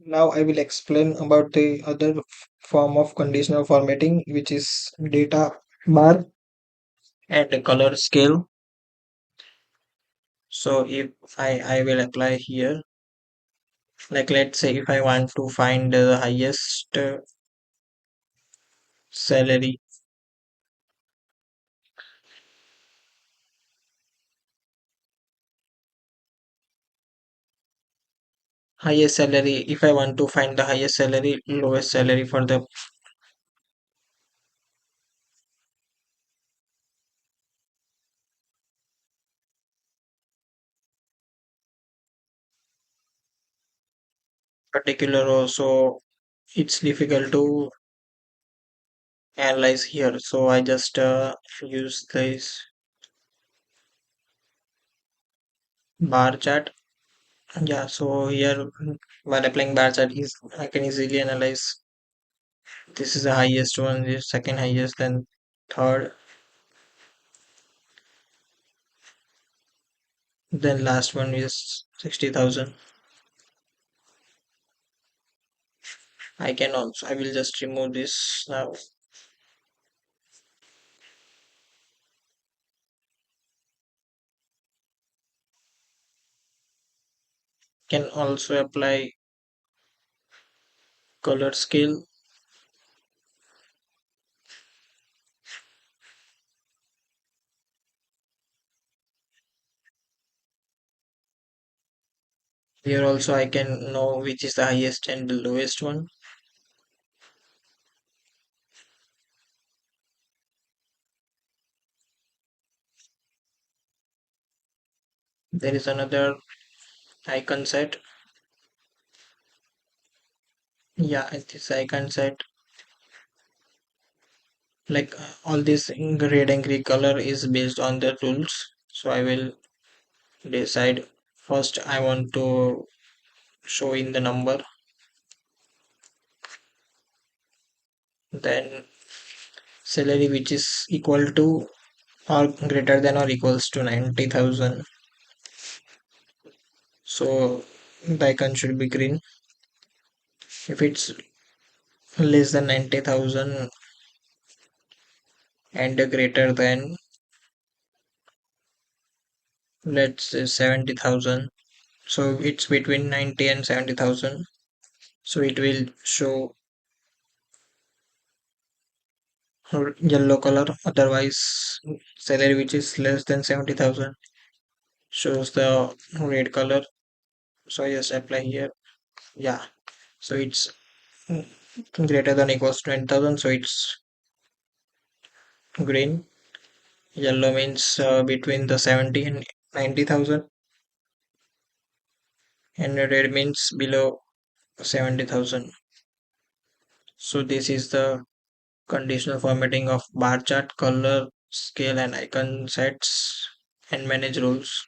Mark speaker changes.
Speaker 1: Now I will explain about the other form of conditional formatting, which is data bar and the color scale. So if I will apply here, like let's say if I want to find the highest salary, if I want to find the highest salary, lowest salary for the particular row, so it's difficult to analyze here. So I just use this bar chart. Yeah, so here while applying bar chart is I can easily analyze this is the highest one, this second highest, then third, then last one is 60,000. I will just remove this now. Can also apply color scale. Here also I can know which is the highest and the lowest one. There is another icon set. Yeah, this icon set, like all this in red and green color is based on the rules. So I will decide first I want to show in the number, then salary which is equal to or greater than or equals to 90,000. So the icon should be green. If it's less than 90,000 and greater than, let's say, 70,000, so it's between 90 and 70,000, so it will show yellow color. Otherwise salary which is less than 70,000 shows the red color. So I just apply here. Yeah, so it's greater than equals to 20,000, so it's green. Yellow means between the 70 and 90,000, and red means below 70,000. So this is the conditional formatting of bar chart, color, scale, and icon sets and manage rules.